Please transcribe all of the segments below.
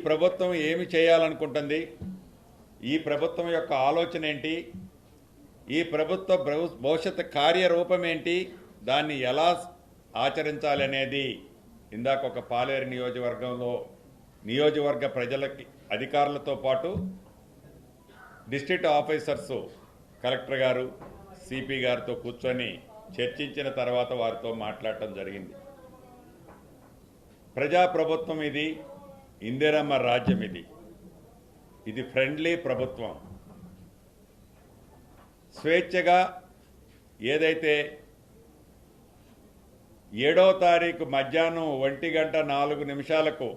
ప్రభుత్వం ఏమి చేయాలనుకుంటుంది, ఈ ప్రభుత్వం యొక్క ఆలోచన ఏంటి, ఈ ప్రభుత్వ భవిష్యత్తు కార్యరూపం ఏంటి, దాన్ని ఎలా ఆచరించాలి అనేది ఇందాక ఒక పాలేరు నియోజకవర్గంలో నియోజకవర్గ ప్రజలకి అధికారులతో పాటు డిస్ట్రిక్ట్ ఆఫీసర్స్ కలెక్టర్ గారు సిపి గారితో కూర్చొని చర్చించిన తర్వాత వారితో మాట్లాడటం జరిగింది. ప్రజాప్రభుత్వం ఇది, ఇందిరమ్మ రాజ్యం ఇది ఫ్రెండ్లీ ప్రభుత్వం. స్వేచ్ఛగా ఏదైతే 7వ తారీఖు మధ్యాహ్నం 1:04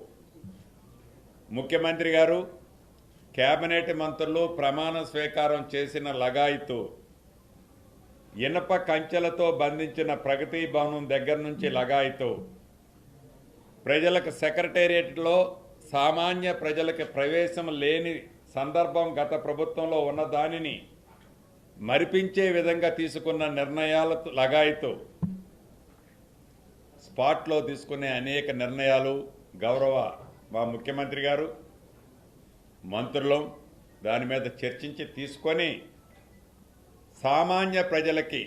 ముఖ్యమంత్రి గారు కేబినెట్ మంత్రులు ప్రమాణ స్వీకారం చేసిన లగాయితూ ఇనప కంచెలతో బంధించిన ప్రగతి భవనం దగ్గర నుంచి లగాయితూ ప్రజలకు సెక్రటేరియట్లో సామాన్య ప్రజలకు ప్రవేశం లేని సందర్భం గత ప్రభుత్వంలో ఉన్న దానిని మరిపించే విధంగా తీసుకున్న నిర్ణయాలతో లగాయితూ స్పాట్లో తీసుకునే అనేక నిర్ణయాలు గౌరవ మా ముఖ్యమంత్రి గారు మంత్రులు దాని మీద చర్చించి తీసుకొని సామాన్య ప్రజలకి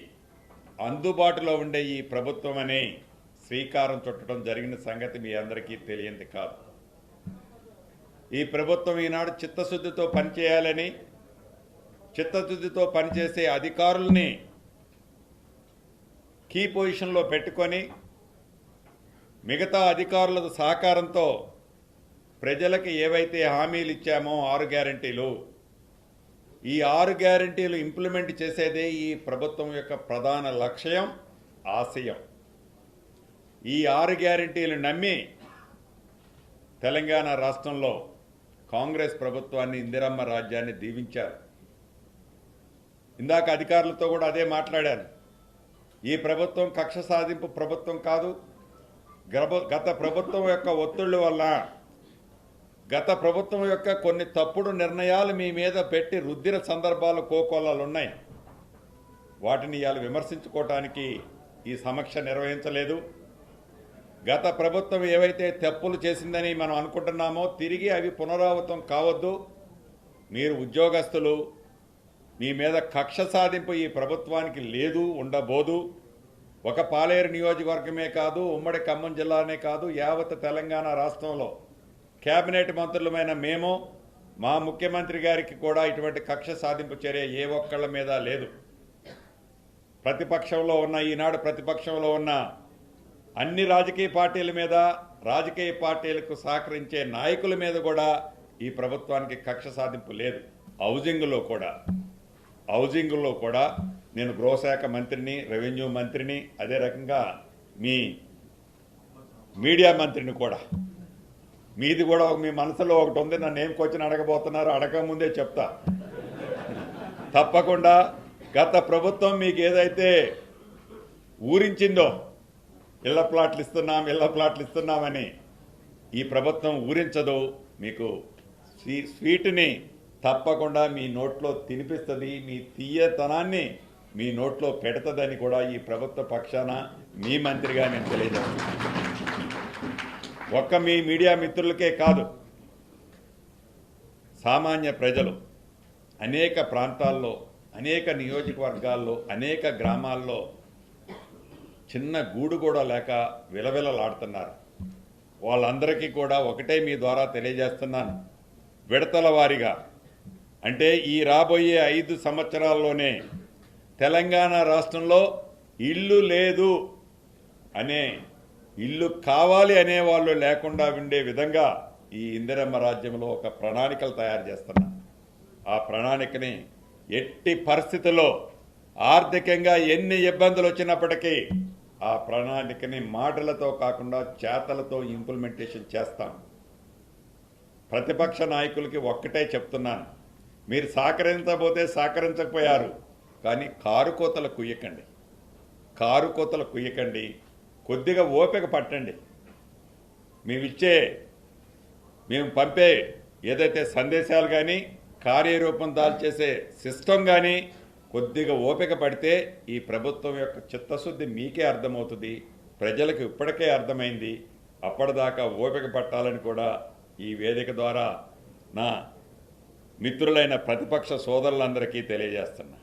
అందుబాటులో ఉండే ఈ ప్రభుత్వం అనే శ్రీకారం చుట్టడం జరిగిన సంగతి మీ అందరికీ తెలియంది కాదు. ఈ ప్రభుత్వం ఈనాడు చిత్తశుద్ధితో పనిచేయాలని, చిత్తశుద్ధితో పనిచేసే అధికారుల్ని కీ పొజిషన్లో పెట్టుకొని మిగతా అధికారుల సహకారంతో ప్రజలకు ఏవైతే హామీలు ఇచ్చామో 6 గ్యారంటీలు, ఈ 6 గ్యారంటీలు ఇంప్లిమెంట్ చేసేదే ఈ ప్రభుత్వం యొక్క ప్రధాన లక్ష్యం, ఆశయం. ఈ 6 గ్యారంటీలు నమ్మి తెలంగాణ రాష్ట్రంలో కాంగ్రెస్ ప్రభుత్వాన్ని, ఇందిరమ్మ రాజ్యాన్ని దీవించారు. ఇందాక అధికారులతో కూడా అదే మాట్లాడాను. ఈ ప్రభుత్వం కక్ష సాధింపు ప్రభుత్వం కాదు. గత ప్రభుత్వం యొక్క ఒత్తిళ్ల వల్ల, గత ప్రభుత్వం యొక్క కొన్ని తప్పుడు నిర్ణయాలు మీ మీద పెట్టి రుద్దిన సందర్భాలు కోకోలాలు ఉన్నాయి. వాటిని ఇవాళ విమర్శించుకోవటానికి ఈ సమీక్ష నిర్వహించలేదు. గత ప్రభుత్వం ఏవైతే తప్పులు చేసిందని మనం అనుకుంటున్నామో తిరిగి అవి పునరావృతం కావద్దు. మీరు ఉద్యోగస్తులు, మీ మీద కక్ష సాధింపు ఈ ప్రభుత్వానికి లేదు, ఉండబోదు. ఒక పాలేరు నియోజకవర్గమే కాదు, ఉమ్మడి ఖమ్మం జిల్లానే కాదు, యావత్ తెలంగాణ రాష్ట్రంలో కేబినెట్ మంత్రులమైన మేము, మా ముఖ్యమంత్రి గారికి కూడా ఇటువంటి కక్ష సాధింపు చర్య ఏ ఒక్కళ్ళ మీద లేదు. ప్రతిపక్షంలో ఉన్న, ఈనాడు ప్రతిపక్షంలో ఉన్న అన్ని రాజకీయ పార్టీల మీద, రాజకీయ పార్టీలకు సహకరించే నాయకుల మీద కూడా ఈ ప్రభుత్వానికి కక్ష సాధింపు లేదు. హౌజింగ్లో కూడా నేను గృహశాఖ మంత్రిని, రెవెన్యూ మంత్రిని, అదే రకంగా మీ మీడియా మంత్రిని కూడా. మీది కూడా మీ మనసులో ఒకటి ఉంది, నన్ను ఏం క్వశ్చన్ అడగబోతున్నారు, అడగముందే చెప్తా. తప్పకుండా గత ప్రభుత్వం మీకు ఏదైతే ఊరించిందో ఇళ్ల ప్లాట్లు ఇస్తున్నామని, ఈ ప్రభుత్వం ఊరించదు. మీకు స్వీట్ని తప్పకుండా మీ నోట్లో తినిపిస్తుంది, మీ తీయతనాన్ని మీ నోట్లో పెడుతుందని కూడా ఈ ప్రభుత్వ పక్షాన మీ మంత్రిగా నేను తెలియజేస్తున్నాను. ఒక్క మీ మీడియా మిత్రులకే కాదు, సామాన్య ప్రజలు అనేక ప్రాంతాల్లో, అనేక నియోజకవర్గాల్లో, అనేక గ్రామాల్లో చిన్న గూడు కూడా లేక విలవిలలాడుతున్నారు. వాళ్ళందరికీ కూడా ఒకటే మీ ద్వారా తెలియజేస్తున్నాను, విడతల వారీగా, అంటే ఈ రాబోయే 5 సంవత్సరాల్లోనే తెలంగాణ రాష్ట్రంలో ఇల్లు లేదు అనే, ఇల్లు కావాలి అనే వాళ్ళు లేకుండా ఉండే విధంగా ఈ ఇందిరమ్మ రాజ్యంలో ఒక ప్రణాళికలు తయారు చేస్తున్నా. ఆ ప్రణాళికని ఎట్టి పరిస్థితుల్లో ఆర్థికంగా ఎన్ని ఇబ్బందులు వచ్చినప్పటికీ ఆ ప్రణాళికని మాటలతో కాకుండా చేతలతో ఇంప్లిమెంటేషన్ చేస్తాం. ప్రతిపక్ష నాయకులకి ఒక్కటే చెప్తున్నాను, మీరు సహకరించకపోయారు, కానీ కారు కోతలు కుయ్యకండి, కొద్దిగా ఓపిక పట్టండి. మేము పంపే ఏదైతే సందేశాలు కానీ, కార్యరూపం దాల్చేసే సిస్టమ్ కానీ కొద్దిగా ఓపిక పడితే ఈ ప్రభుత్వం యొక్క చిత్తశుద్ధి మీకే అర్థమవుతుంది, ప్రజలకు ఇప్పటికే అర్థమైంది. అప్పటిదాకా ఓపిక పట్టాలని కూడా ఈ వేదిక ద్వారా నా మిత్రులైన ప్రతిపక్ష సోదరులందరికీ తెలియజేస్తున్నా.